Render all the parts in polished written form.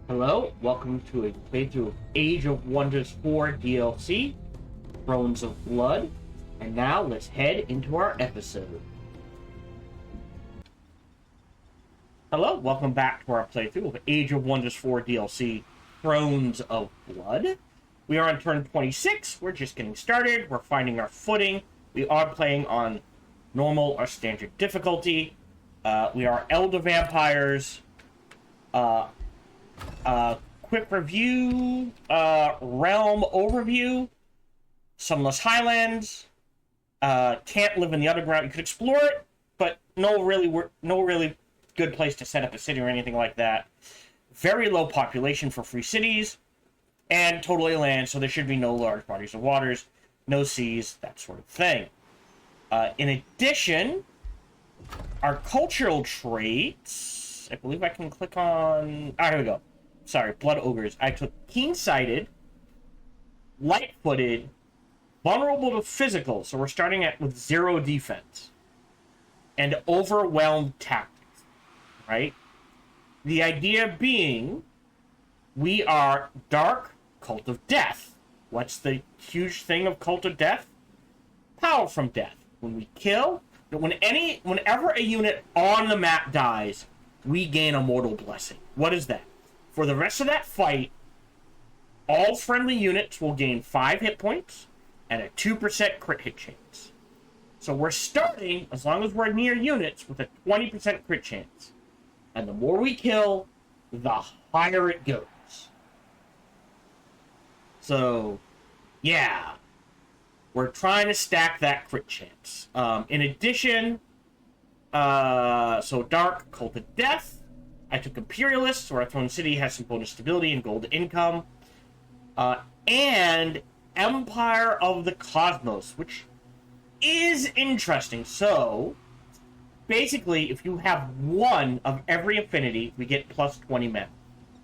Hello, welcome to a playthrough of Age of Wonders 4 DLC, Thrones of Blood, and now let's head into our episode. Hello, welcome back to our playthrough of Age of Wonders 4 DLC, Thrones of Blood. We are on turn 26, we're just getting started, we're finding our footing. We are playing on normal or standard difficulty. We are Elder Vampires. Quick review, realm overview, Sunless Highlands, can't live in the underground. You could explore it, but no really good place to set up a city or anything like that. Very low population for free cities, and totally land, so there should be no large bodies of waters, no seas, that sort of thing. In addition, our cultural traits, I believe I can click on... here we go. Sorry, Blood Ogres. I took Keen-Sighted, Light-Footed, Vulnerable to Physical, so we're starting with 0 defense, and Overwhelmed Tactics, right? The idea being, we are Dark, Cult of Death. What's the huge thing of Cult of Death? Power from death. When we kill, whenever a unit on the map dies, we gain a mortal blessing. What is that? For the rest of that fight, all friendly units will gain 5 hit points and a 2% crit hit chance. So we're starting, as long as we're near units, with a 20% crit chance. And the more we kill, the higher it goes. So, yeah. We're trying to stack that crit chance. In addition, so Dark, Cult of Death. I took Imperialist, so our Throne City has some bonus stability and gold income. And Empire of the Cosmos, which is interesting. So, basically, if you have 1 of every affinity, we get plus 20 men.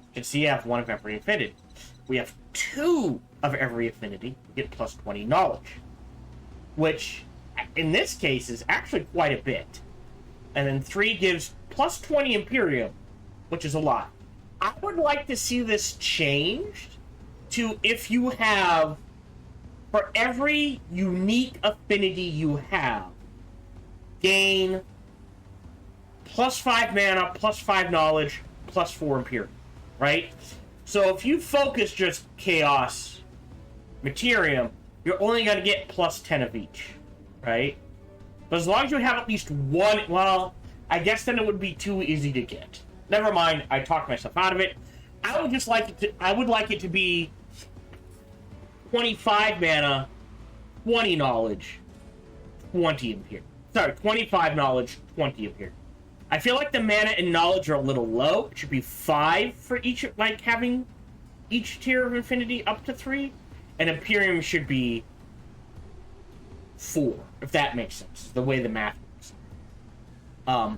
You can see I have 1 of every affinity. We have 2 of every affinity, we get plus 20 knowledge. Which, in this case, is actually quite a bit. And then 3 gives plus 20 Imperium, which is a lot. I would like to see this changed to, if you have, for every unique affinity you have, gain plus 5 mana, plus 5 knowledge, plus 4 Imperium, right? So if you focus just Chaos Materium, you're only going to get plus 10 of each, right? But as long as you have at least 1, well, I guess then it would be too easy to get. Never mind, I talked myself out of it. I would like it to be 25 mana, 20 knowledge, 20 Imperium. Sorry, 25 knowledge, 20 Imperium. I feel like the mana and knowledge are a little low. It should be 5 for each, like having each tier of Infinity up to 3. And Imperium should be 4, if that makes sense, the way the math works.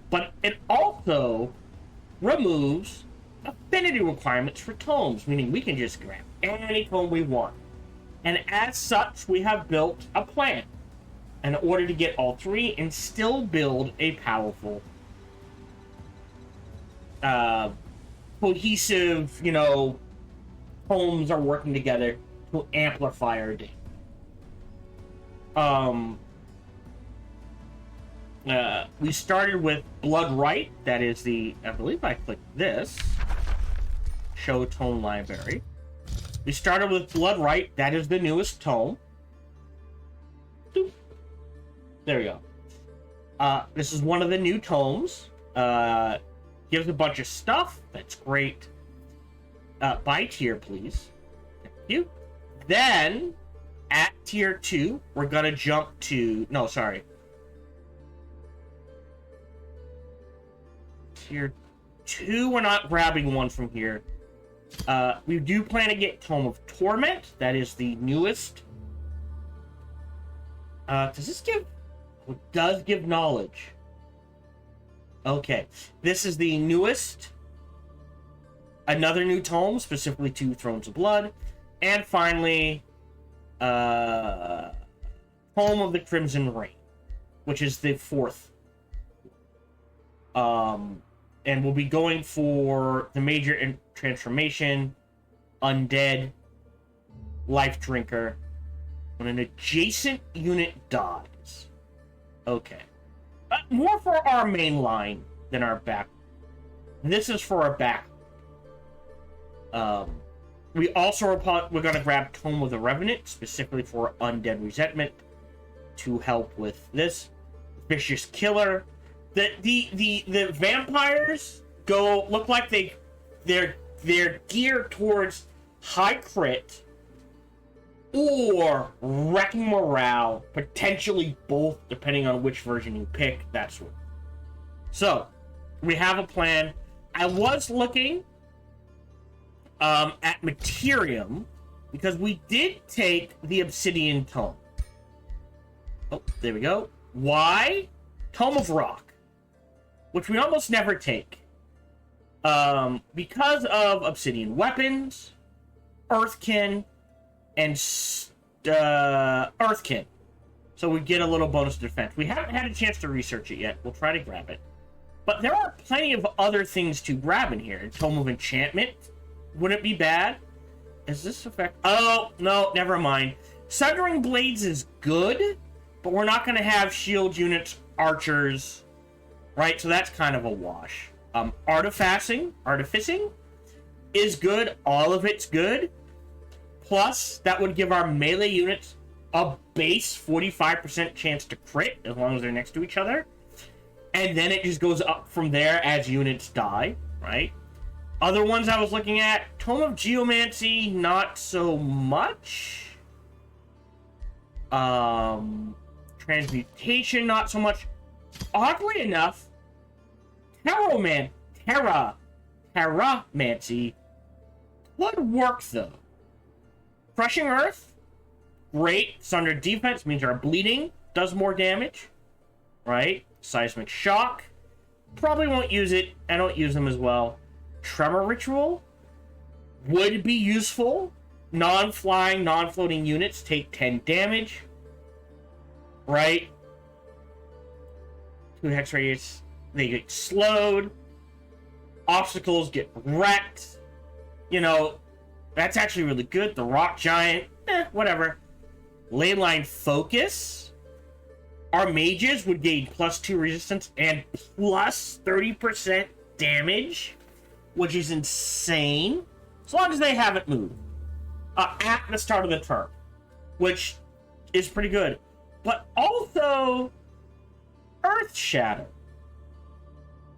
But it also removes affinity requirements for tomes, meaning we can just grab any tome we want. And as such, we have built a plan in order to get all 3 and still build a powerful, cohesive, tomes are working together to amplify our day. We started with Blood Right. That is I believe I clicked this. Show Tome Library. We started with Blood Right. That is the newest tome. Doop. There we go. This is one of the new tomes. Gives a bunch of stuff. That's great. Buy tier, please. Thank you. Then, at tier 2, we're gonna jump to... No, sorry. Tier 2, we're not grabbing one from here. We do plan to get Tome of Torment. That is the newest. Does this give... It does give knowledge. Okay. This is the newest. Another new tome, specifically to Thrones of Blood. And finally, Home of the Crimson Reign, which is the 4th and we'll be going for the major transformation, undead, life drinker. When an adjacent unit dies. Okay. More for our main line than our back. This is for our back. We also we're going to grab Tome of the Revenant, specifically for Undead Resentment, to help with this. Vicious Killer. The vampires look like they're geared towards high crit or wrecking morale, potentially both, depending on which version you pick. That's what. So we have a plan. I was looking at Materium because we did take the Obsidian Tome. Oh, there we go. Why? Tome of Rock, which we almost never take. Because of Obsidian Weapons, Earthkin, and Earthkin. So we get a little bonus defense. We haven't had a chance to research it yet. We'll try to grab it. But there are plenty of other things to grab in here. Tome of Enchantment wouldn't be bad. Is this effect? Oh, no, never mind. Sundering Blades is good, but we're not going to have shield units, archers, right? So that's kind of a wash. Artificing is good. All of it's good. Plus, that would give our melee units a base 45% chance to crit, as long as they're next to each other. And then it just goes up from there as units die, right? Other ones I was looking at, Tome of Geomancy, not so much. Transmutation, not so much. Oddly enough, Terramancy would work, though. Crushing Earth, great. It's under defense, means our bleeding does more damage, right? Seismic Shock, probably won't use it. I don't use them as well. Tremor Ritual would be useful. Non-flying, non-floating units take 10 damage, right? 2 hex radius, they get slowed. Obstacles get wrecked. You know, that's actually really good. The Rock Giant, whatever. Leyline Focus. Our mages would gain +2 resistance and plus 30% damage, which is insane. As long as they haven't moved at the start of the turn, which is pretty good. But also, Earth Shatter.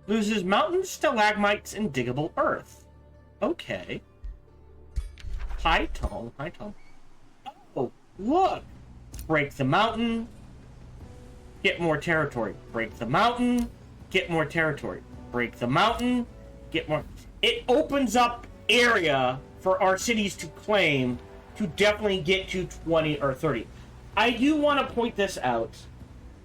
Loses mountains, stalagmites, and diggable earth. Okay. High tone. Oh, look! Break the mountain. Get more territory. Break the mountain. Get more territory. Break the mountain. Get more. It opens up area for our cities to claim to definitely get to 20 or 30. I do want to point this out.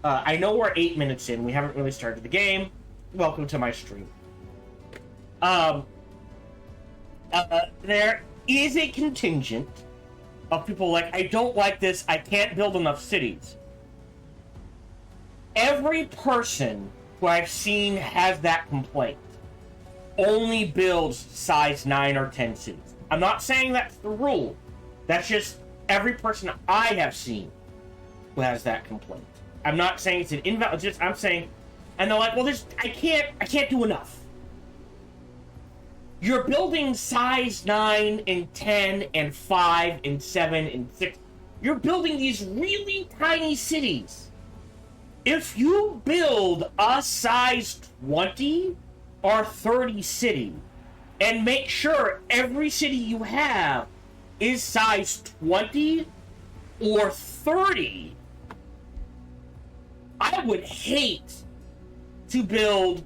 I know we're 8 minutes in. We haven't really started the game. Welcome to my stream. There is a contingent of people like, I don't like this, I can't build enough cities. Every person who I've seen has that complaint only builds size 9 or 10 cities. I'm not saying that's the rule. That's just every person I have seen who has that complaint. I'm not saying it's an invalid, just I'm saying, and they're like, well, I can't do enough. You're building size 9 and 10 and 5 and 7 and 6. You're building these really tiny cities. If you build a size 20 or 30 city and make sure every city you have is size 20 or 30, I would hate to build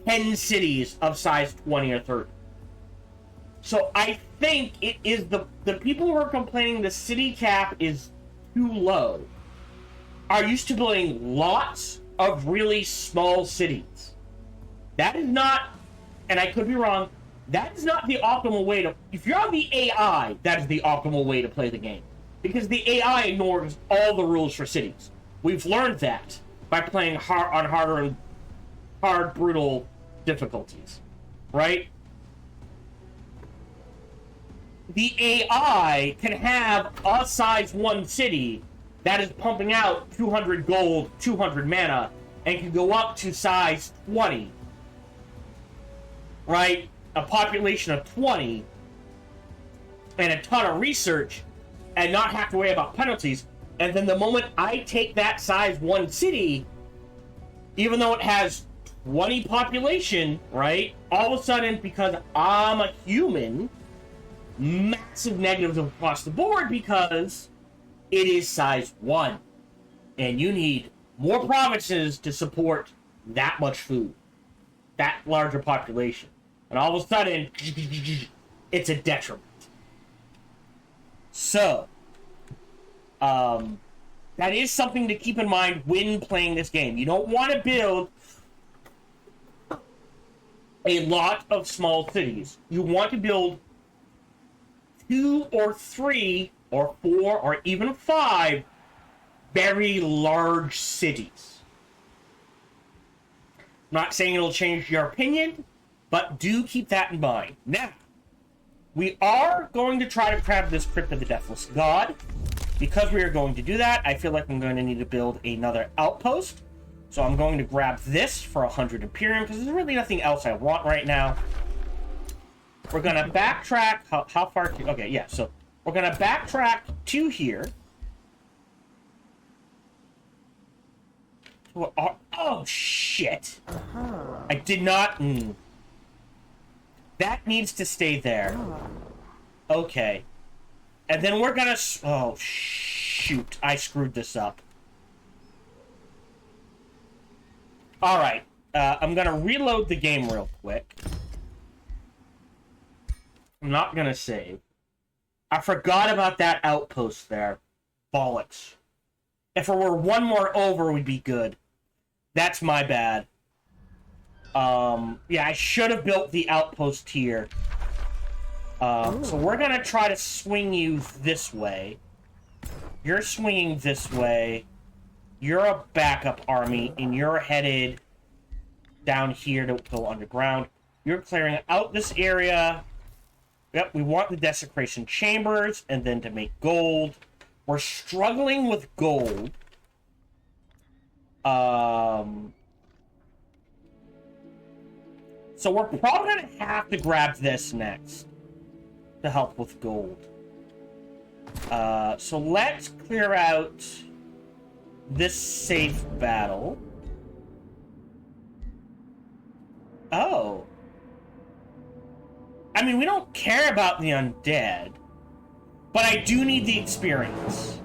10 cities of size 20 or 30. So I think it is the people who are complaining the city cap is too low are used to building lots of really small cities. That is not, and I could be wrong, that is not the optimal way to, if you're on the AI, that is the optimal way to play the game. Because the AI ignores all the rules for cities. We've learned that by playing hard, brutal difficulties, right? The AI can have a size 1 city that is pumping out 200 gold, 200 mana, and can go up to size 20, right? A population of 20 and a ton of research and not have to worry about penalties. And then the moment I take that size 1 city, even though it has 20 population, right? All of a sudden, because I'm a human, massive negatives across the board because it is size 1. And you need more provinces to support that much food. That larger population. And all of a sudden, it's a detriment. So, that is something to keep in mind when playing this game. You don't want to build a lot of small cities. You want to build 2 or 3 or 4 or even 5 very large cities. I'm not saying it'll change your opinion, but do keep that in mind. Now, we are going to try to grab this Crypt of the Deathless God. Because we are going to do that, I feel like I'm going to need to build another outpost. So I'm going to grab this for 100 Imperium, because there's really nothing else I want right now. We're going to backtrack. How far? Okay, yeah, so we're going to backtrack to here. Oh, shit. I did not... That needs to stay there. Okay. And then we're gonna... Oh, shoot. I screwed this up. Alright. I'm gonna reload the game real quick. I'm not gonna save. I forgot about that outpost there. Bollocks. If it were one more over, we'd be good. That's my bad. Yeah, I should have built the outpost here. So we're gonna try to swing you this way. You're swinging this way. You're a backup army, and you're headed down here to go underground. You're clearing out this area. Yep, we want the desecration chambers, and then to make gold. We're struggling with gold. So we're probably gonna have to grab this next to help with gold. So let's clear out this safe battle. Oh. I mean, we don't care about the undead, but I do need the experience.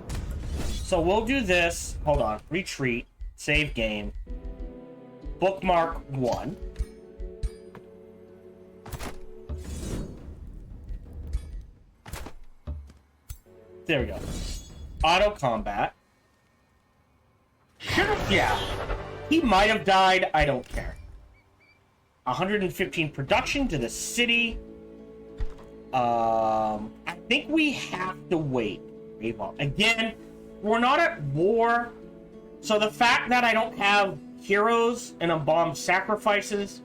So we'll do this. Hold on. Retreat. Save game. Bookmark 1. There we go. Auto combat. Sure, yeah. He might have died. I don't care. 115 production to the city. I think we have to wait. Again, we're not at war. So the fact that I don't have heroes and embalmed sacrifices,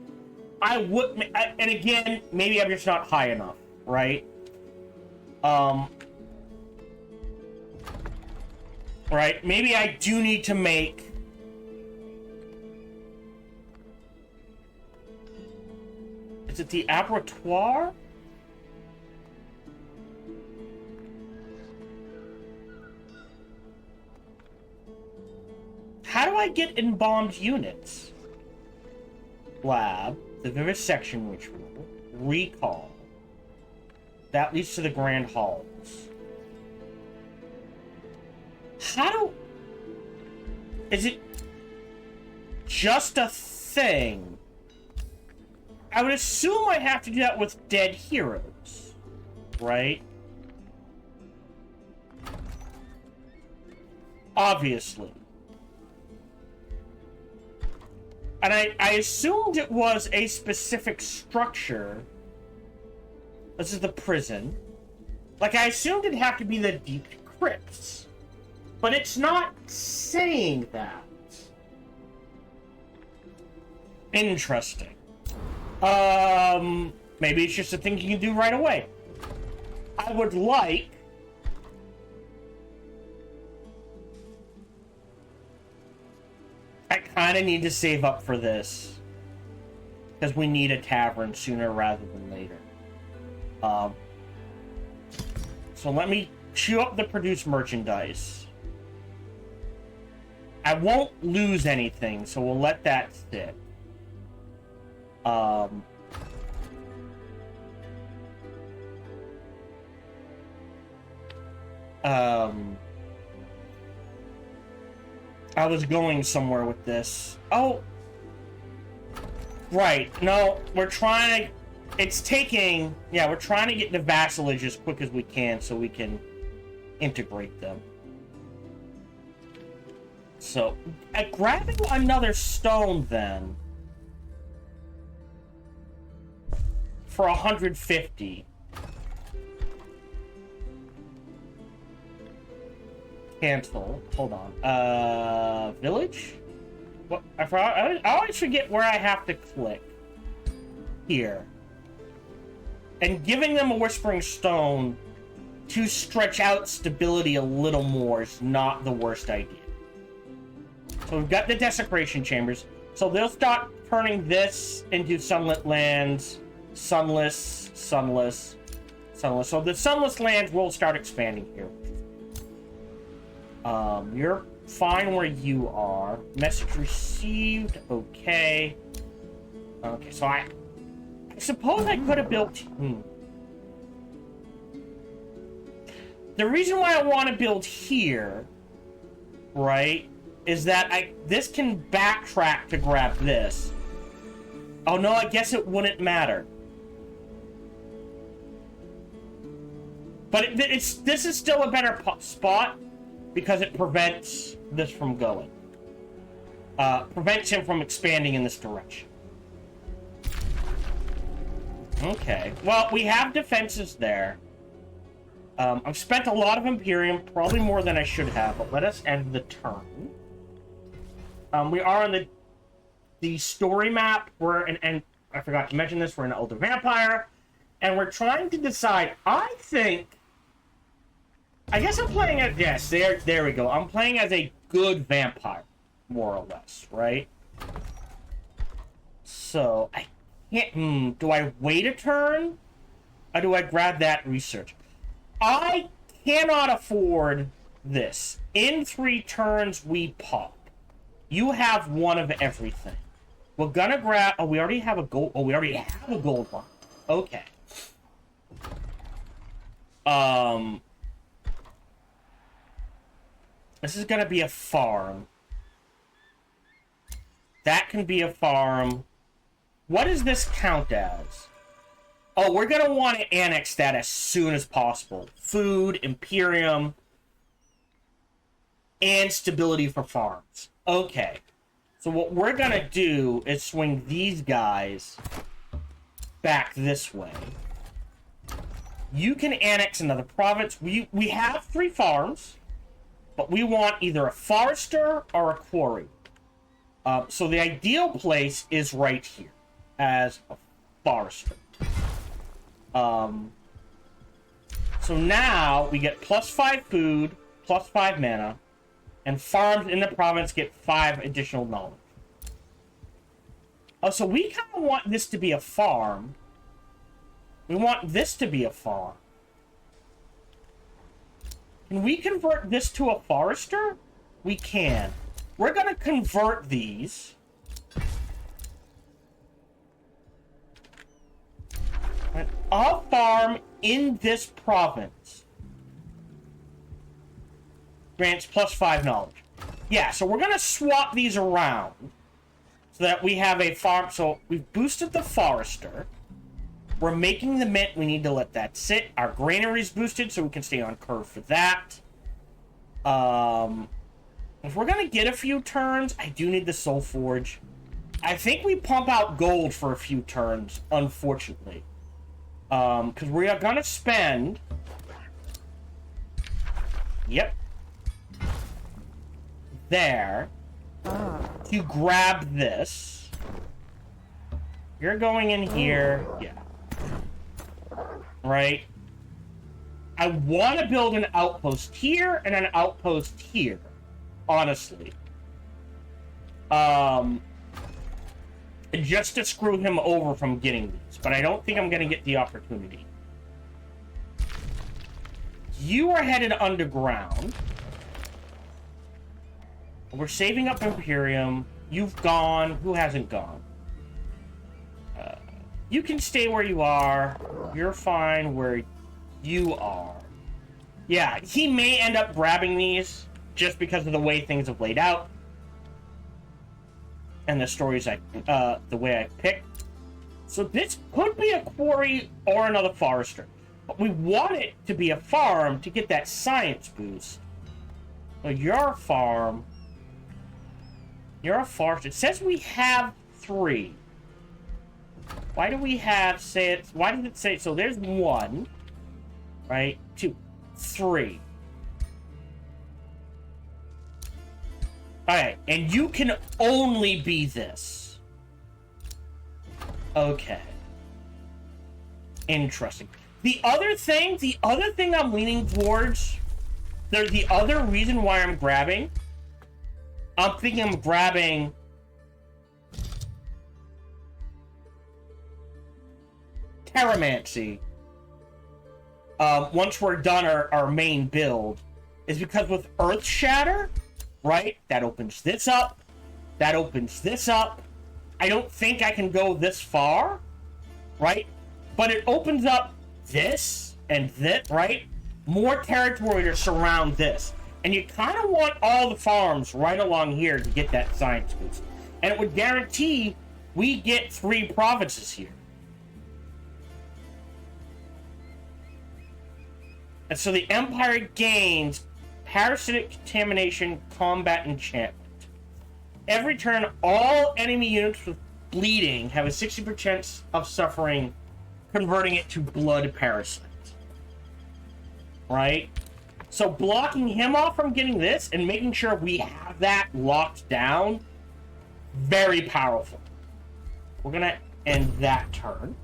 I would... And again, maybe I'm just not high enough, right? Right, maybe I do need to make... Is it the abattoir? How do I get embalmed units? Lab, the vivisection ritual, recall. That leads to the grand halls. How do... Is it just a thing? I would assume I have to do that with dead heroes, right? Obviously. And I assumed it was a specific structure. This is the prison. Like, I assumed it'd have to be the deep crypts. But it's not saying that. Interesting. Maybe it's just a thing you can do right away. I would like... I kind of need to save up for this. Because we need a tavern sooner rather than later. So let me chew up the produced merchandise. I won't lose anything, so we'll let that sit. I was going somewhere with this. Oh! Right, no, we're trying to... It's taking... Yeah, we're trying to get the vassalage as quick as we can so we can integrate them. So, grabbing another stone, then, for 150. Cancel. Hold on. Village? What? I always forget where I have to click. Here. And giving them a Whispering Stone to stretch out stability a little more is not the worst idea. So we've got the Desecration Chambers. So they'll start turning this into Sunlit Lands, Sunless, Sunless, Sunless. So the Sunless Lands will start expanding here. You're fine where you are. Message received. Okay. Okay, so I suppose I could have built... The reason why I want to build here, right, is that this can backtrack to grab this. Oh no, I guess it wouldn't matter. But this is still a better spot because it prevents this from going. Prevents him from expanding in this direction. Okay, well, we have defenses there. I've spent a lot of Imperium, probably more than I should have, but let us end the turn. We are on the story map. And I forgot to mention this, we're an Elder Vampire, and we're trying to decide, I guess I'm playing as, yes, there we go. I'm playing as a good vampire, more or less, right? So, I can't, do I wait a turn? Or do I grab that research? I cannot afford this. In 3 turns, we pop. You have one of everything. We're gonna grab... Oh, we already have a gold... Oh, we already have a gold one. Okay. This is gonna be a farm. That can be a farm. What does this count as? Oh, we're gonna want to annex that as soon as possible. Food, Imperium, and stability for farms. Okay. So what we're gonna do is swing these guys back this way. You can annex another province. We have 3 farms, but we want either a forester or a quarry. So the ideal place is right here as a forester. So now we get +5 food, +5 mana, and farms in the province get 5 additional knowledge. Oh, so we kind of want this to be a farm. We want this to be a farm. Can we convert this to a forester? We can. We're going to convert these. A farm in this province grants +5 knowledge. Yeah, so we're going to swap these around so that we have a farm. So we've boosted the forester. We're making the mint. We need to let that sit. Our granary's boosted, so we can stay on curve for that. If we're going to get a few turns, I do need the Soul Forge. I think we pump out gold for a few turns, unfortunately. Because we are going to spend... Yep. There. To grab this. You're going in here. Yeah. Right? I want to build an outpost here and an outpost here. Honestly. Just to screw him over from getting these. But I don't think I'm going to get the opportunity. You are headed underground. We're saving up Imperium. You've gone. Who hasn't gone? You can stay where you are. You're fine where you are. Yeah, he may end up grabbing these just because of the way things have laid out. And the stories the way I picked. So this could be a quarry or another forester. But we want it to be a farm to get that science boost. So your farm... You're a forester. It says we have 3. Why do we have, why does it say, so there's 1, right? 2, 3. Alright, and you can only be this. Okay. Interesting. The other thing I'm leaning towards, there's the other reason why I'm grabbing. I'm thinking I'm grabbing Terramancy. Once we're done our main build, is because with Earth Shatter, right? That opens this up. That opens this up. I don't think I can go this far, right? But it opens up this and this, right? More territory to surround this. And you kind of want all the farms right along here to get that science boost. And it would guarantee we get 3 provinces here. And so the Empire gains parasitic contamination, combat enchantment. Every turn, all enemy units with bleeding have a 60% of suffering, converting it to blood parasite. Right? So blocking him off from getting this and making sure we have that locked down, very powerful. We're going to end that turn.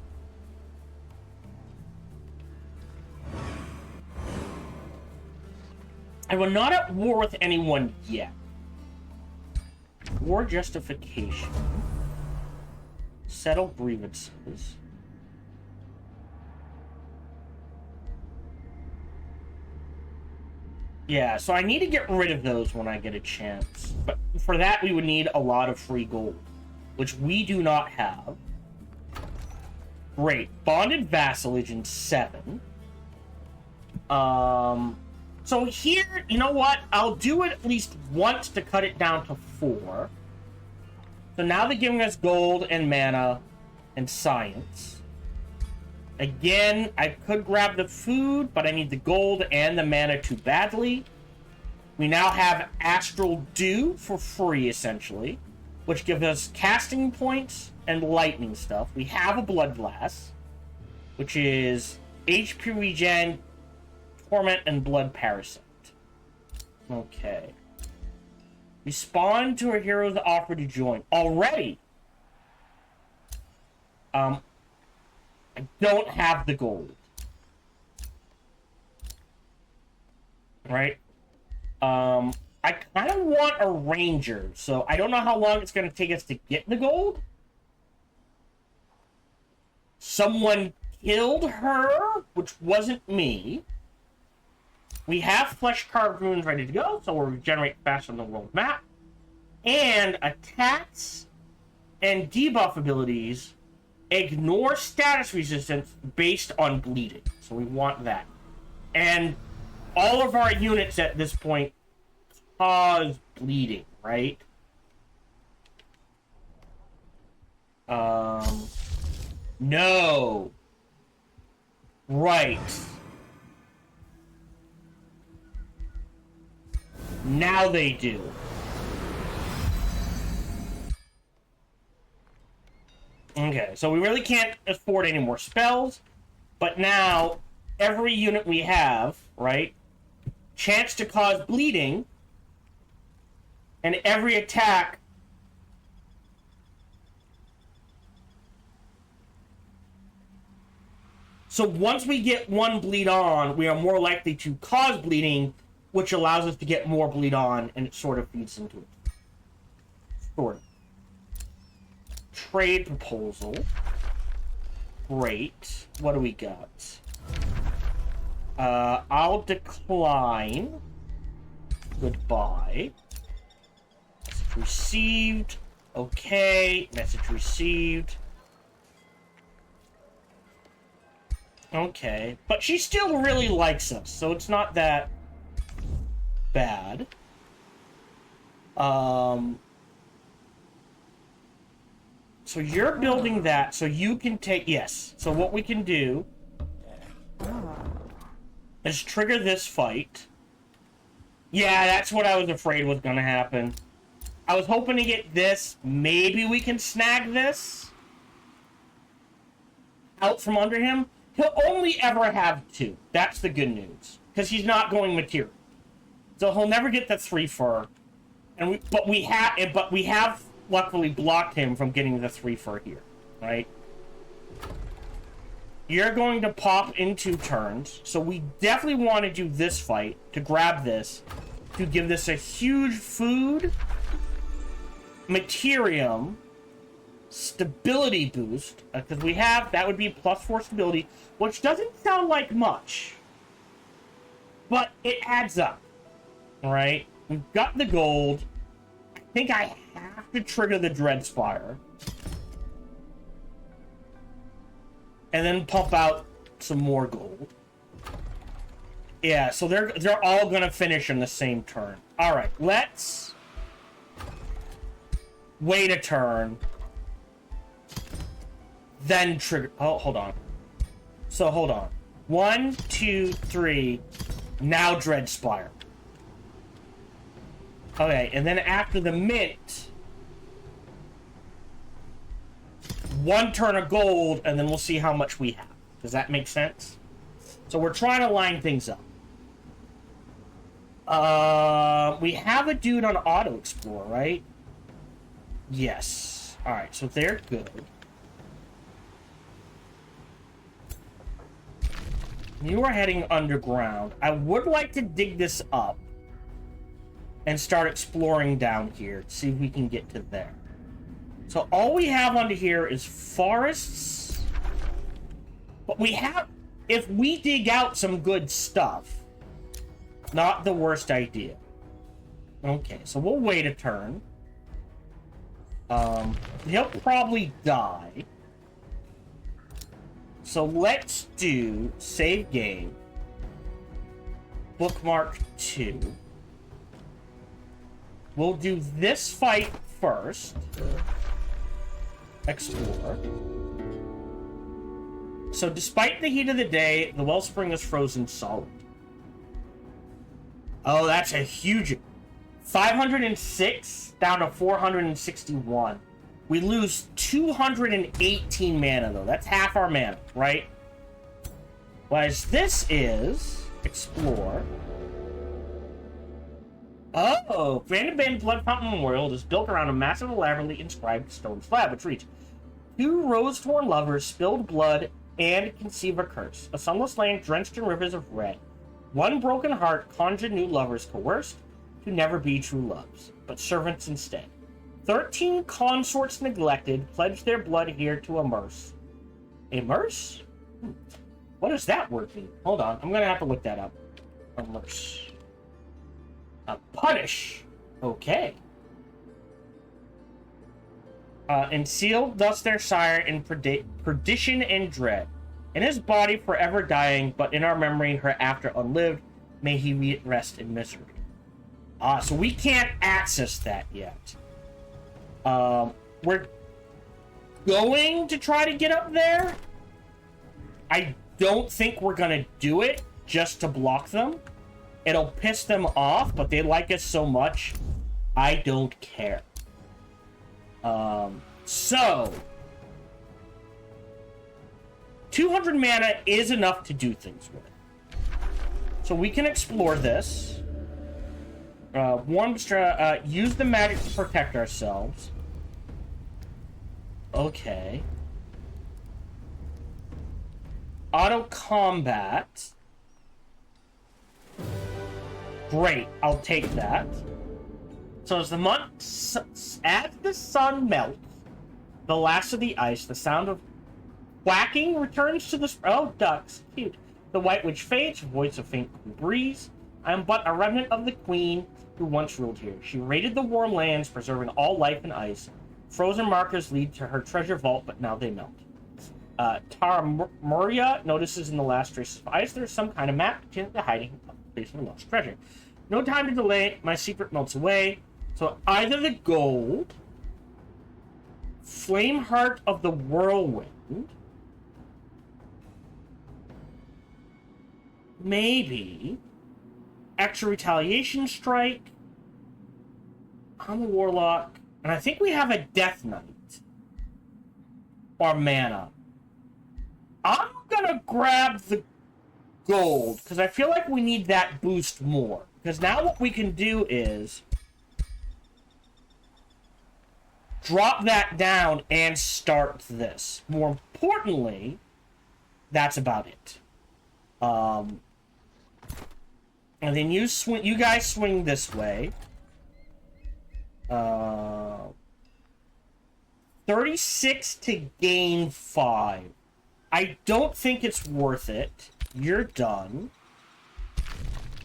And we're not at war with anyone yet. War justification. Settle grievances. Yeah, so I need to get rid of those when I get a chance. But for that, we would need a lot of free gold, which we do not have. Great. Bonded vassalage in 7. So here, you know what? I'll do it at least once to cut it down to 4. So now they're giving us gold and mana and science. Again, I could grab the food, but I need the gold and the mana too badly. We now have Astral Dew for free, essentially, which gives us casting points and lightning stuff. We have a Blood Glass, which is HP regen, Torment, and Blood Parasite. Okay. Respond to a hero's offer to join. Already! I don't have the gold. Right? I kind of want a ranger, so I don't know how long it's going to take us to get the gold. Someone killed her, which wasn't me. We have flesh-carved runes ready to go, so we'll regenerate faster on the world map. And attacks and debuff abilities ignore status resistance based on bleeding. So we want that. And all of our units at this point cause bleeding, right? No. Right. Now they do. Okay, so we really can't afford any more spells, but now every unit we have, right, chance to cause bleeding, and every attack So once we get one bleed on, we are more likely to cause bleeding, which allows us to get more bleed on, and it sort of feeds into it. Sort of. Trade proposal. Great. What do we got? I'll decline. Goodbye. Message received. Okay. Message received. Okay. But she still really likes us, so it's not that bad. So you're building that so you can take... Yes. So what we can do is trigger this fight. Yeah, that's what I was afraid was going to happen. I was hoping to get this. Maybe we can snag this out from under him. He'll only ever have 2. That's the good news. Because he's not going material. So he'll never get the 3 fur. And we have luckily blocked him from getting the 3 fur here, right? You're going to pop in 2 turns, so we definitely want to do this fight to grab this, to give this a huge food, materium, stability boost, because we have, that would be +4 stability, which doesn't sound like much, but it adds up, alright? We've got the gold. I think I have to trigger the Dreadspire. And then pump out some more gold. Yeah, so they're all gonna finish in the same turn. Alright, let's wait a turn. Then trigger. Oh, hold on. So hold on. 1, 2, 3. Now Dreadspire. Okay, and then after the mint, 1 turn of gold, and then we'll see how much we have. Does that make sense? So we're trying to line things up. We have a dude on Auto Explore, right? Yes. Alright, so they're good. You are heading underground. I would like to dig this up and start exploring down here. See if we can get to there. So all we have under here is forests. But we have... If we dig out some good stuff, not the worst idea. Okay, so we'll wait a turn. He'll probably die. So let's do save game. Bookmark 2. We'll do this fight first. Explore. So despite the heat of the day, the wellspring is frozen solid. Oh, that's a huge... 506 down to 461. We lose 218 mana, though. That's half our mana, right? Whereas this is... Explore. Oh! Vandenbane Blood Fountain Memorial is built around a massive, elaborately inscribed stone slab, which reads, 2 rose-torn lovers spilled blood and conceive a curse. A sunless land drenched in rivers of red. 1 broken heart conjured new lovers coerced to never be true loves, but servants instead. 13 consorts neglected pledged their blood here to immerse. Immerse? What does that word mean? Hold on, I'm gonna have to look that up. Immerse. Punish. Okay. And seal thus their sire in perdition and dread. In his body forever dying, but in our memory hereafter unlived, may he rest in misery. So we can't access that yet. We're going to try to get up there. I don't think we're gonna do it just to block them. It'll piss them off, but they like us so much, I don't care. So 200 mana is enough to do things with. So we can explore this. Use the magic to protect ourselves. Okay. Auto combat. Great, I'll take that. So as the sun melts, the last of the ice, the sound of quacking returns to the... Oh, ducks, cute. The white witch fades, her voice a faint breeze. I am but a remnant of the queen who once ruled here. She raided the warm lands, preserving all life in ice. Frozen markers lead to her treasure vault, but now they melt. Tara Muria notices in the last traces of ice there's some kind of map to the hiding place of the lost treasure. No time to delay, my secret melts away. So either the gold, Flame Heart of the Whirlwind, maybe extra retaliation strike. I'm a warlock, and I think we have a Death Knight or mana. I'm gonna grab the gold because I feel like we need that boost more. Because now what we can do is drop that down and start this. More importantly, that's about it. And then you guys swing this way. 36 to gain 5. I don't think it's worth it. You're done.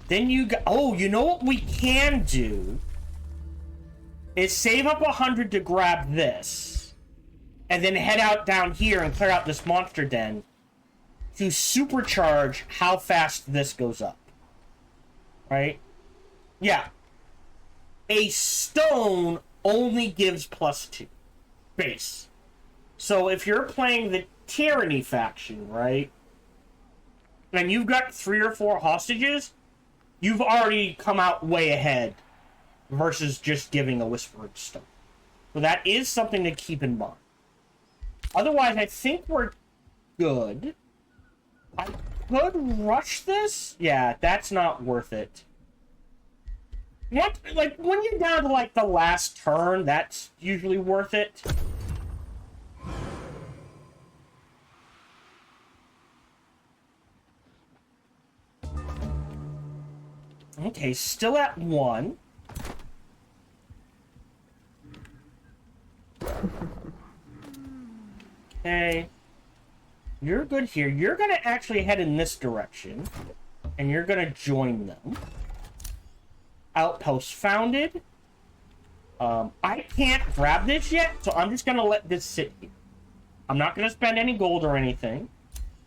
Then oh, you know what we can do? Is save up 100 to grab this. And then head out down here and clear out this monster den to supercharge how fast this goes up. Right? Yeah. A stone only gives +2 base. So if you're playing the Tyranny faction, right? And you've got 3 or 4 hostages, you've already come out way ahead versus just giving a Whispered Stone. So that is something to keep in mind. Otherwise, I think we're good. I could rush this? Yeah, that's not worth it. What? Like, when you're down to, like, the last turn, that's usually worth it. Okay, still at 1. Okay. You're good here. You're going to actually head in this direction. And you're going to join them. Outpost founded. I can't grab this yet, so I'm just going to let this sit here. I'm not going to spend any gold or anything.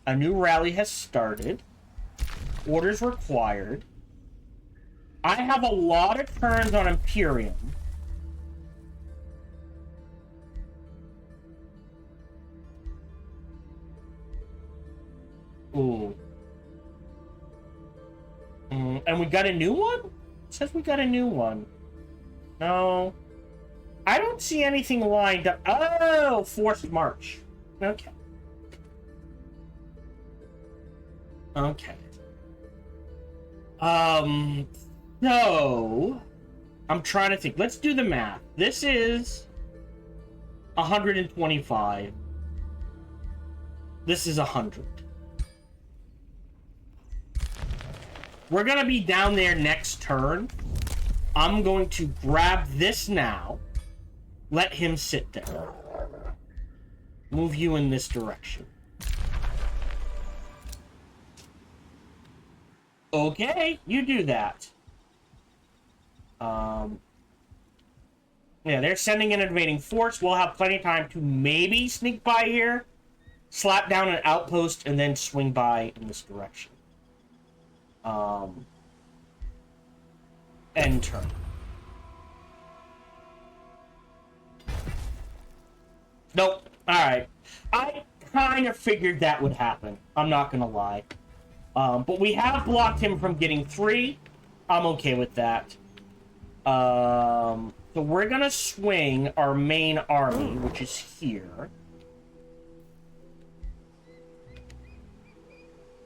A new rally has started. Orders required. I have a lot of turns on Imperium. Ooh. And we got a new one? It says we got a new one. No. I don't see anything lined up. Oh, forced march. Okay. Okay. So, I'm trying to think. Let's do the math. This is 125. This is 100. We're going to be down there next turn. I'm going to grab this now. Let him sit there. Move you in this direction. Okay, you do that. Yeah, they're sending an invading force. We'll have plenty of time to maybe sneak by here, slap down an outpost, and then swing by in this direction. End turn. Nope. Alright. I kind of figured that would happen. I'm not gonna lie. But we have blocked him from getting 3. I'm okay with that. So we're gonna swing our main army, which is here.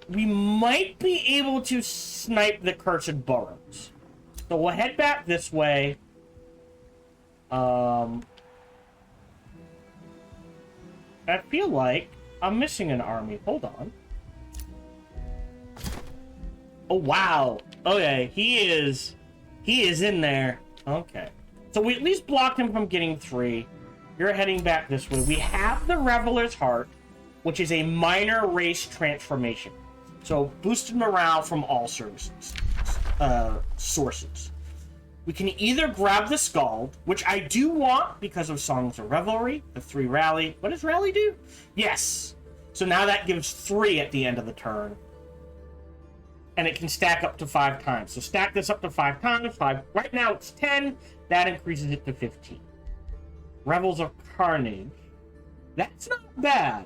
We might be able to snipe the Cursed Burrows. So we'll head back this way. I feel like I'm missing an army. Hold on. Oh, wow. Okay, he is in there. Okay. So we at least blocked him from getting 3. You're heading back this way. We have the Reveler's Heart, which is a minor race transformation. So boosted morale from all sources. We can either grab the Scald, which I do want because of Songs of Revelry, the 3 rally. What does rally do? Yes. So now that gives 3 at the end of the turn. And it can stack up to 5 times. So stack this up to 5 times. 5. Right now it's 10. That increases it to 15. Revels of Carnage. That's not bad.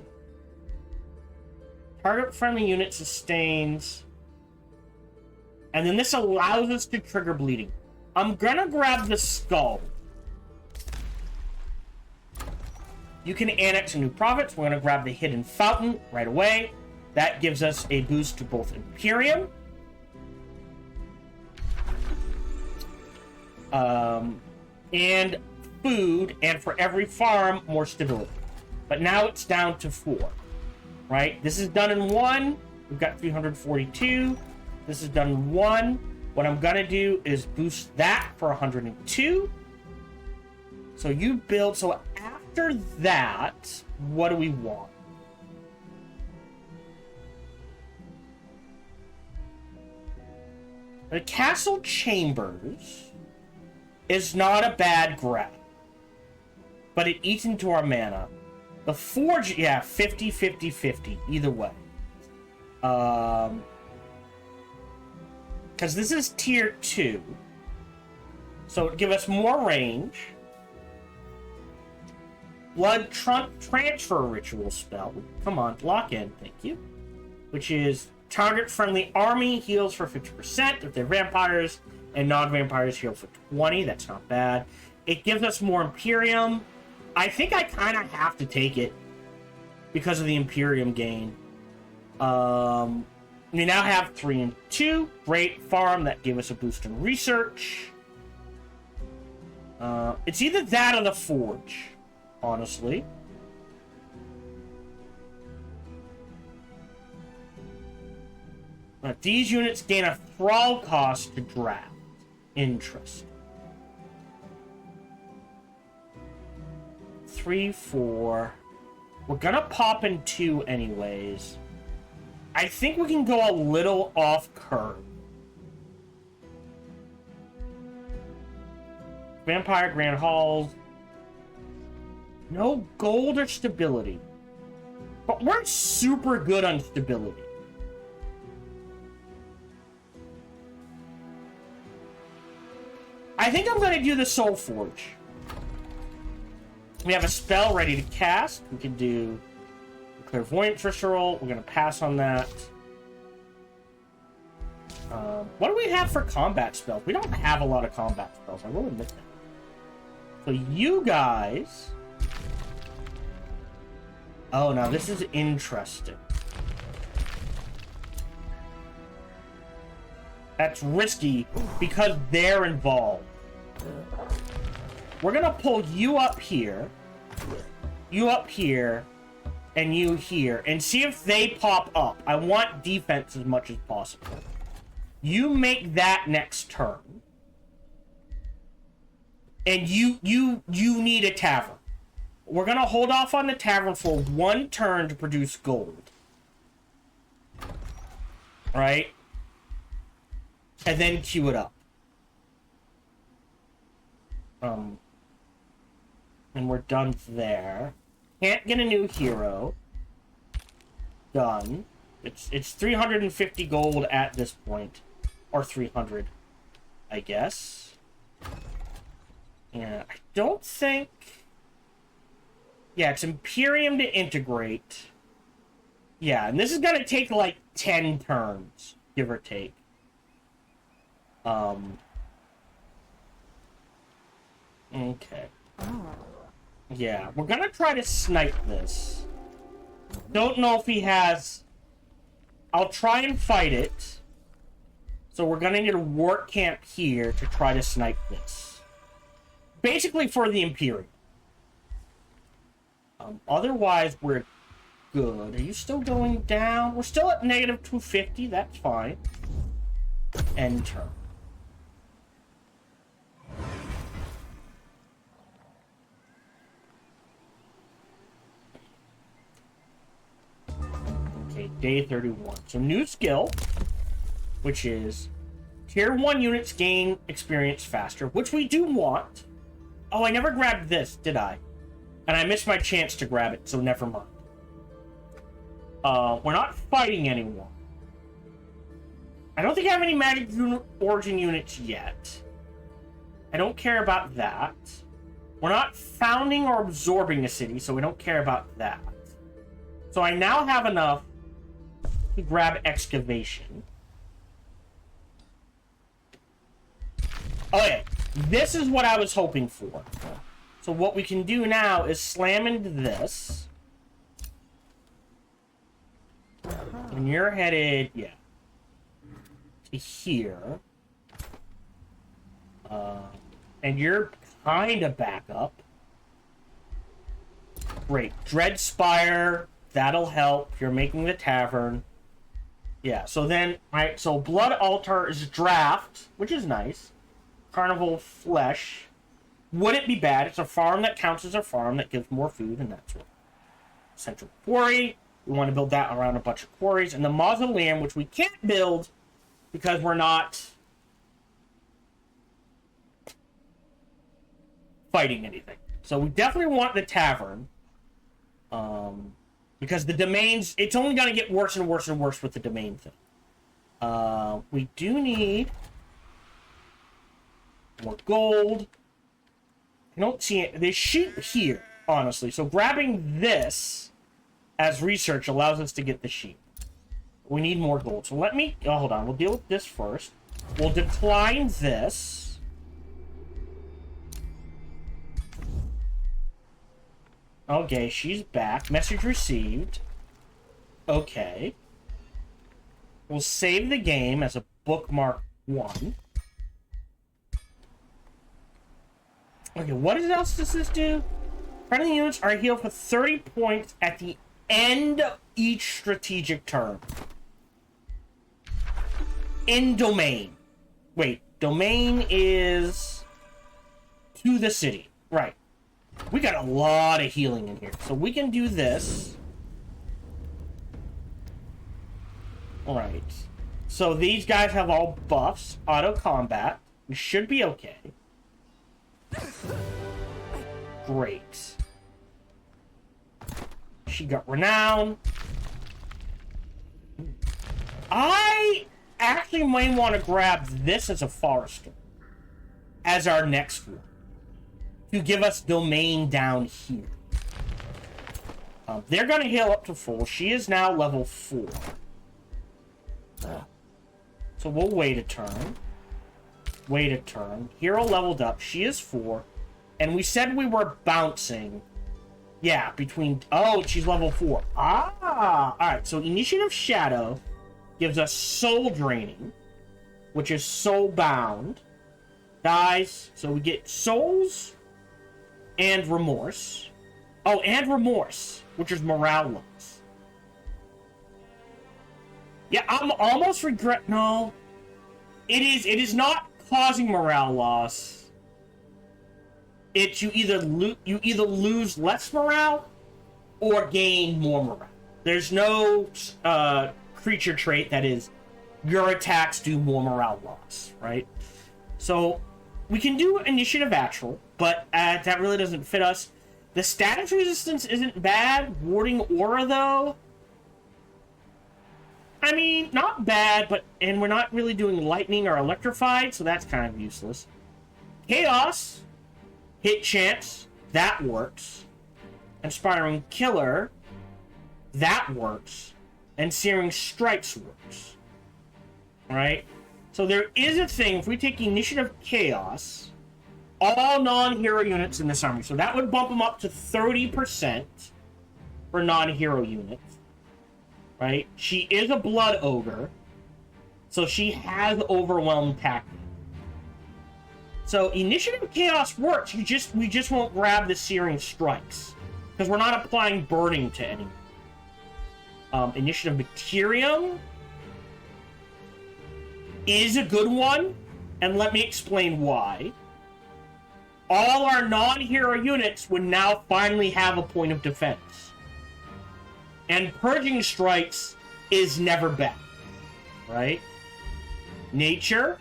Target friendly unit sustains. And then this allows us to trigger bleeding. I'm gonna grab the Skull. You can annex a new province. We're gonna grab the Hidden Fountain right away. That gives us a boost to both Imperium. And food, and for every farm, more stability. But now it's down to 4. Right? This is done in 1. We've got 342. This is done in 1. What I'm gonna do is boost that for 102. So you build. So after that, what do we want? The Castle Chambers is not a bad grab, but it eats into our mana. The Forge, yeah, 50, 50, 50, either way. Because this is tier 2, so it give us more range. Blood Transfer Ritual spell. Come on, lock in, thank you. Which is target friendly army heals for 50% if they're vampires, and non-vampires heal for 20. That's not bad. It gives us more Imperium. I think I kind of have to take it because of the Imperium gain. We now have 3 and 2. Great farm. That gave us a boost in research. It's either that or the Forge, honestly. But these units gain a thrall cost to draft. Interest. 3, 4. We're gonna pop in 2 anyways. I think we can go a little off curve. Vampire Grand Halls. No gold or stability. But we're super good on stability. I think I'm going to do the Soul Forge. We have a spell ready to cast. We can do the Clairvoyant Ritual. We're going to pass on that. What do we have for combat spells? We don't have a lot of combat spells. I will admit that. So you guys... Oh, now this is interesting. That's risky because they're involved. We're gonna pull you up here, and you here, and see if they pop up. I want defense as much as possible. You make that next turn, and you need a tavern. We're gonna hold off on the tavern for 1 turn to produce gold. Right? And then queue it up. And we're done there. Can't get a new hero. Done. It's 350 gold at this point. Or 300, I guess. Yeah, I don't think... Yeah, it's Imperium to integrate. Yeah, and this is gonna take like 10 turns, give or take. Okay. Yeah, we're gonna try to snipe this. Don't know if he has... I'll try and fight it. So we're gonna need a work camp here to try to snipe this. Basically for the Imperium. Otherwise, we're good. Are you still going down? We're still at negative 250. That's fine. End turn. Okay, day 31. So new skill, which is tier 1 units gain experience faster, which we do want. Oh, I never grabbed this, did I? And I missed my chance to grab it, so never mind. We're not fighting anyone. I don't think I have any magic origin units yet. I don't care about that. We're not founding or absorbing a city, so we don't care about that. So I now have enough to grab excavation. Okay, this is what I was hoping for. So what we can do now is slam into this. And you're headed, yeah, to here. And you're kind of back up. Great. Dreadspire, that'll help. You're making the tavern. Yeah, so then, alright, so Blood Altar is draft, which is nice. Carnival Flesh. Wouldn't be bad. It's a farm that counts as a farm that gives more food, and that's what. Central Quarry. We want to build that around a bunch of quarries. And the Mausoleum, which we can't build because we're not fighting anything. So we definitely want the tavern. Because the domains, it's only going to get worse and worse and worse with the domain thing. We do need more gold. I don't see it. There's sheep here, honestly. So grabbing this as research allows us to get the sheep. We need more gold. So let me... Oh, hold on. We'll deal with this first. We'll decline this. Okay, she's back. Message received. Okay. We'll save the game as a bookmark 1. Okay, what else does this do? Friendly units are healed for 30 points at the end of each strategic turn. In domain. Wait, domain is to the city. Right. We got a lot of healing in here. So we can do this. Alright. So these guys have all buffs. Auto combat. We should be okay. Great. She got renown. I actually might want to grab this as a forester. As our next one. To give us domain down here. They're going to heal up to full. She is now level 4. So we'll wait a turn. Wait a turn. Hero leveled up. She is 4. And we said we were bouncing. Yeah, between... Oh, she's level 4. Ah! Alright, so Initiative Shadow gives us Soul Draining, which is Soul Bound. Dies. So we get Souls and Remorse. Oh, and Remorse, which is Morale Loss. Yeah, I'm almost regret... No. It is not causing morale loss. It's you either lose less morale or gain more morale. There's no creature trait that is your attacks do more morale loss, right? So we can do initiative actual, but that really doesn't fit us. The status resistance isn't bad. Warding aura though, I mean, not bad, and we're not really doing lightning or electrified, so that's kind of useless. Chaos, hit chance, that works. Inspiring Killer, that works. And Searing Strikes works. Right? So there is a thing, if we take Initiative Chaos, all non-hero units in this army, so that would bump them up to 30% for non-hero units. Right? She is a blood ogre, so she has overwhelmed tactic. So Initiative Chaos works. We just won't grab the Searing Strikes because we're not applying burning to anyone. Initiative Materium is a good one, and let me explain why. All our non-hero units would now finally have a point of defense. And Purging Strikes is never bad, right? Nature,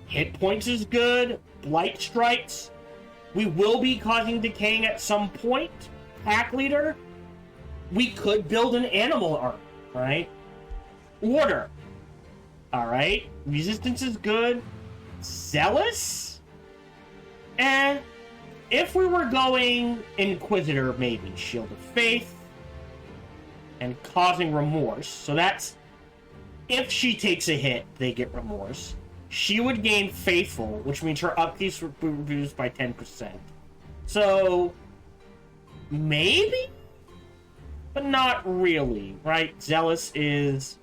hit points is good, Blight Strikes, we will be causing decaying at some point. Pack Leader, we could build an animal army, right? Order, alright, resistance is good. Zealous? And if we were going Inquisitor, maybe Shield of Faith and causing remorse. So that's if she takes a hit, they get remorse. She would gain Faithful, which means her upkeep would be reduced by 10%. So maybe, but not really, right? Zealous is,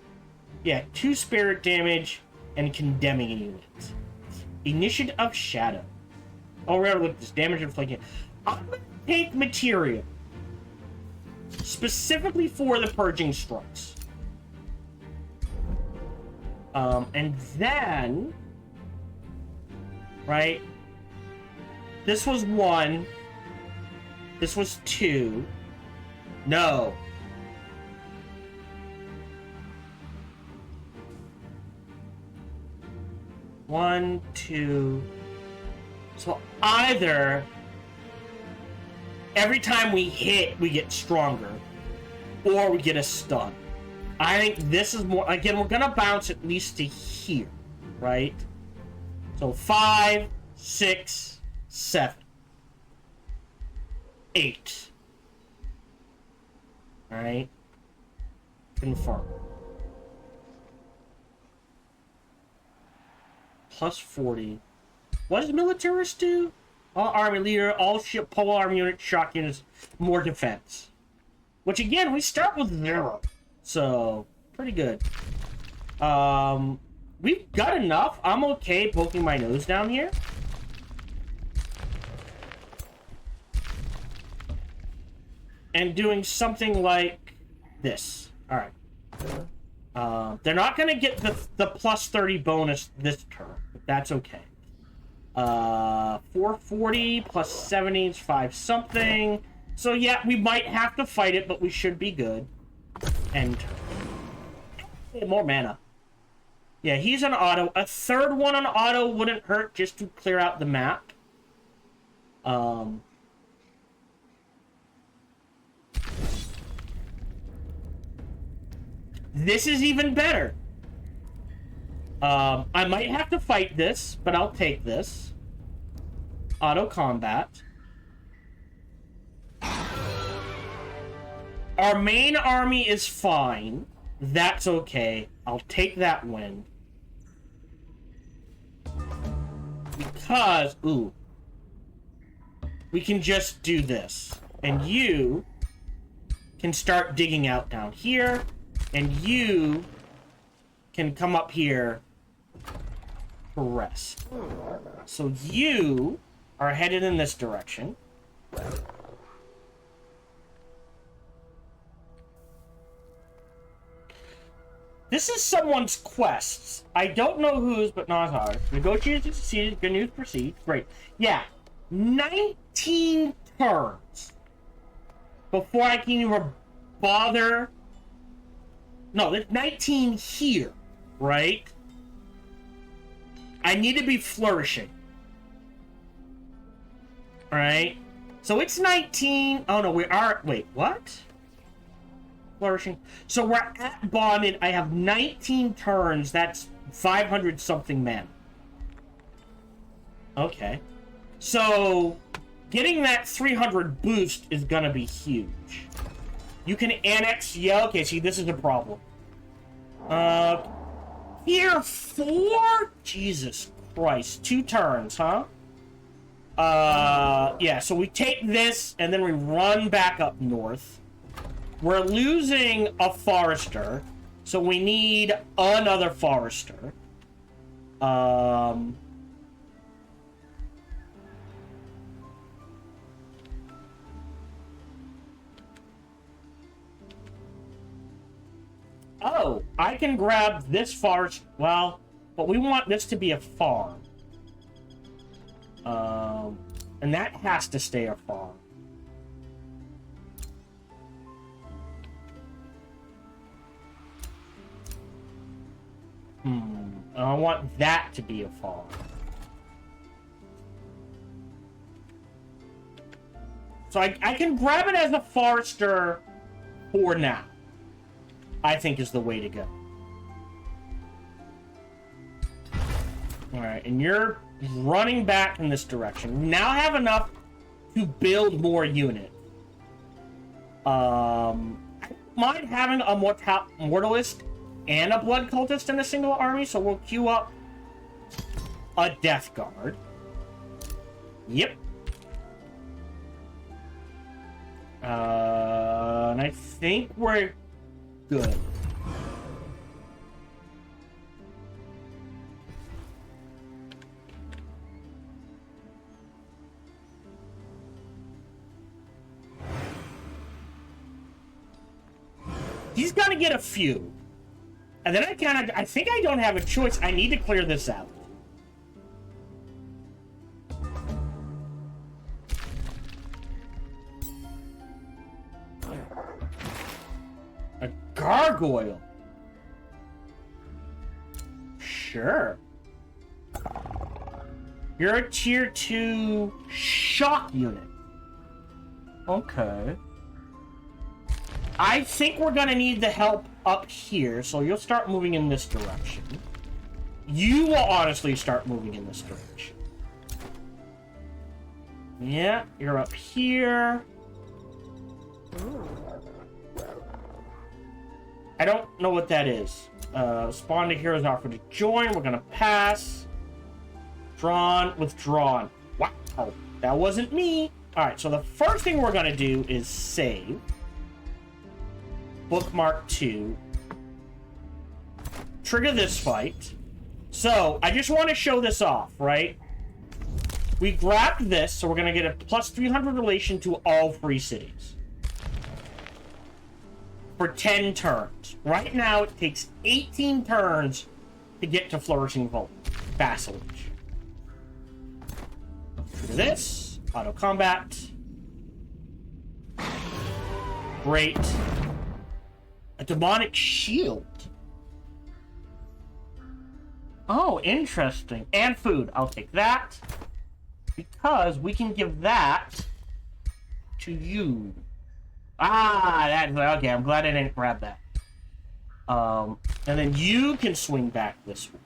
yeah, 2 spirit damage and condemning a unit. Initiative of Shadow. Oh, we're gonna look at this damage inflicted. I'm gonna take material specifically for the Purging Strikes. And then, right, this was 1, this was 2, no. One, 2. So either every time we hit, we get stronger, or we get a stun. I think this is more, again, we're gonna bounce at least to here, right? So 5, 6, 7, 8. Alright? Confirm. Plus 40. What does Militarist do? All army leader, all ship, pole arm units, shock units, more defense. Which again, we start with 0. So, pretty good. We've got enough. I'm okay poking my nose down here. And doing something like this. Alright. They're not going to get the plus 30 bonus this turn. But that's okay. 440 plus 70 is 5 something. So yeah, we might have to fight it, but we should be good. End turn. Hey, more mana. Yeah, he's an auto. A third one on auto wouldn't hurt just to clear out the map. This is even better. I might have to fight this, but I'll take this. Auto combat. Our main army is fine. That's okay. I'll take that win. Because, ooh. We can just do this. And you can start digging out down here. And you can come up here to rest. So you are headed in this direction. This is someone's quests. I don't know whose, but not ours. Negotiations succeeded. Good news proceed. Great. Yeah. 19 turns before I can even bother. No, there's 19 here, right? I need to be flourishing. Alright? So it's 19. Oh no, we are. Wait, what? Flourishing. So we're at bonded. I have 19 turns. That's 500 something men. Okay. So getting that 300 boost is gonna be huge. You can annex. Yeah, okay, see, this is a problem. Tier 4? Jesus Christ. 2 turns, huh? Yeah, so we take this, and then we run back up north. We're losing a forester, so we need another forester. Oh, I can grab this forest. Well, But we want this to be a farm. And that has to stay a farm. I want that to be a farm. So I can grab it as a forester for now. I think is the way to go. Alright, and you're running back in this direction. We now have enough to build more units. I don't mind having a mortalist and a blood cultist in a single army, so we'll queue up a death guard. Yep. And I think we're good. He's got to get a few. And then I think I don't have a choice. I need to clear this out. A gargoyle. Sure. You're a tier 2 shock unit. Okay. I think we're gonna need the help up here, so you'll start moving in this direction. You will honestly start moving in this direction. Yeah, you're up here. I don't know what that is. Spawn to heroes offer to join. We're gonna pass. Drawn, withdrawn. Wow, that wasn't me. Alright, so the first thing we're gonna do is save. Bookmark 2. Trigger this fight. So, I just want to show this off, right? We grabbed this, so we're going to get a plus 300 relation to all 3 cities. For 10 turns. Right now, it takes 18 turns to get to Flourishing Vassalage. Trigger this. Auto combat. Great. A demonic shield. Oh, interesting. And food. I'll take that. Because we can give that to you. Ah, that's okay. I'm glad I didn't grab that. And then you can swing back this way.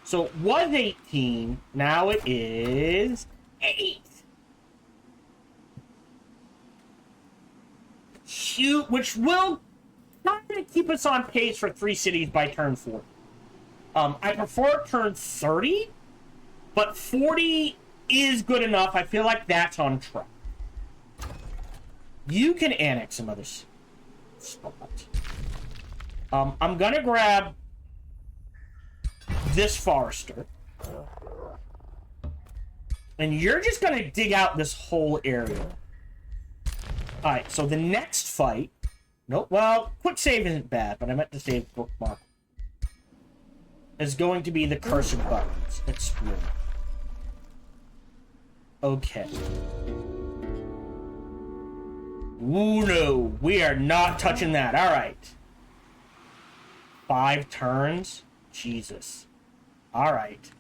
So it was 18. Now it is 8. Shoot, which will not going to keep us on pace for 3 cities by turn 40. I prefer turn 30, but 40 is good enough. I feel like that's on track. You can annex some other spot. I'm going to grab this forester. And you're just going to dig out this whole area. Alright, so the next fight... Nope. Well, quick save isn't bad, but I meant to save bookmark. Is going to be the cursor buttons. Explore. Okay. Ooh, no. We are not touching that. Alright. 5 turns? Jesus. Alright.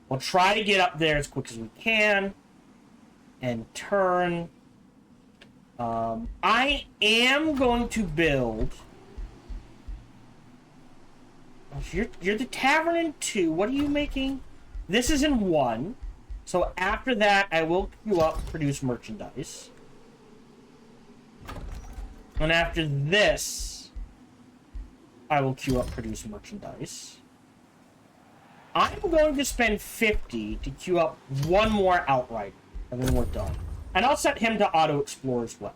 We'll try to get up there as quick as we can. And turn... I am going to build... You're the tavern in 2. What are you making? This is in 1. So after that, I will queue up produce merchandise. And after this, I will queue up produce merchandise. I'm going to spend 50 to queue up 1 more outright, and then we're done. And I'll set him to auto-explore as well.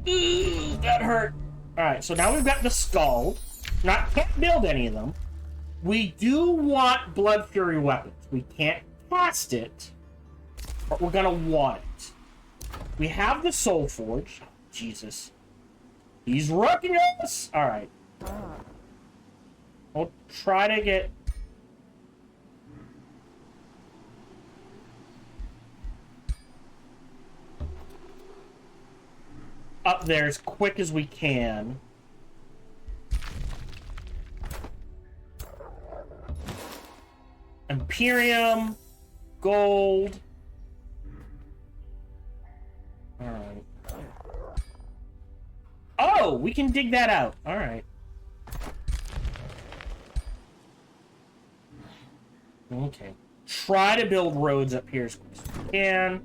Ooh, that hurt. Alright, so now we've got the skull. Can't build any of them. We do want Blood Fury weapons. We can't cast it, but we're gonna want it. We have the Soul Forge. Jesus. He's wrecking us! Alright. We'll try to get... up there as quick as we can. Imperium, gold. Alright. Oh, we can dig that out. Alright. Okay. Try to build roads up here as quick as we can.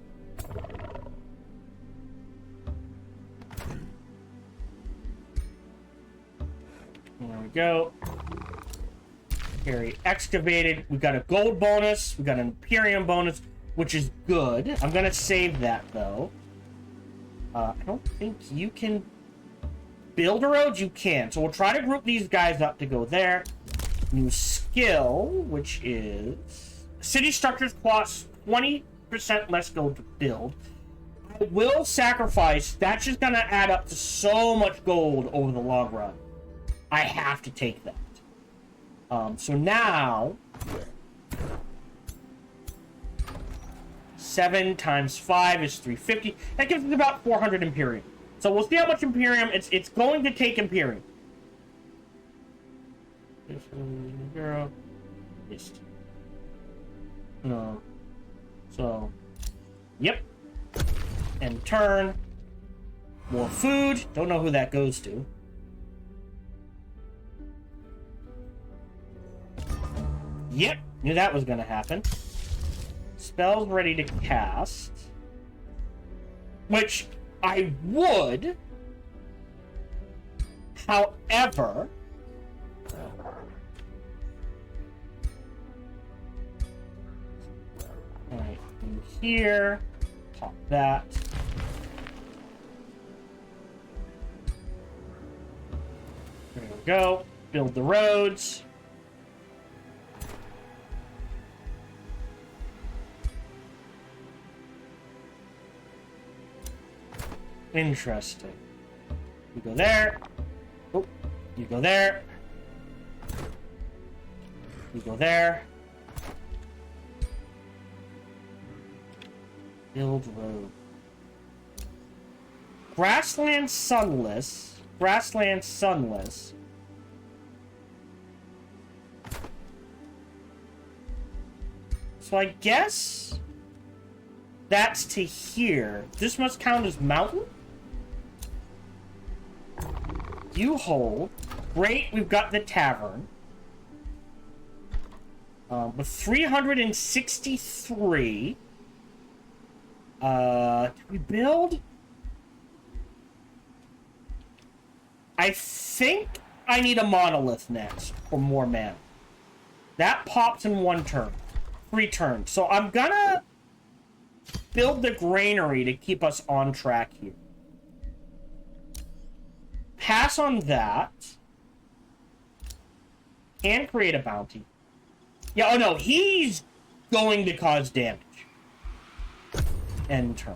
There we go. Carry excavated. We got a gold bonus. We got an Imperium bonus, which is good. I'm gonna save that though. I don't think you can build a road. You can. So we'll try to group these guys up to go there. New skill, which is city structures cost 20% less gold to build. I will sacrifice. That's just gonna add up to so much gold over the long run. I have to take that. So now 7 times 5 is 350. That gives us about 400 Imperium. So we'll see how much Imperium it's going to take Imperium. No. So, yep. And turn. More food. Don't know who that goes to. Yep, knew that was going to happen. Spells ready to cast. Which I would. However... Alright, in here. Pop that. There we go. Build the roads. Interesting. You go there. Oh, you go there. You go there. Build road. Grassland sunless. Grassland sunless. So I guess that's to here. This must count as mountain? You hold. Great, we've got the tavern. With 363. Did we build? I think I need a monolith next for more mana. That pops in 1 turn. 3 turns. So I'm gonna build the granary to keep us on track here. Pass on that. And create a bounty. Yeah, oh no, he's going to cause damage. End turn.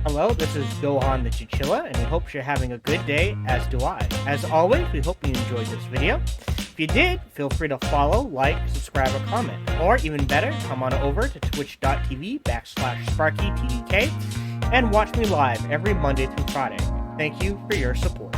Hello, this is Gohan the Chinchilla, and we hope you're having a good day, as do I. As always, we hope you enjoyed this video. If you did, feel free to follow, like, subscribe, or comment. Or, even better, come on over to twitch.tv/SparkyTDK and watch me live every Monday through Friday. Thank you for your support.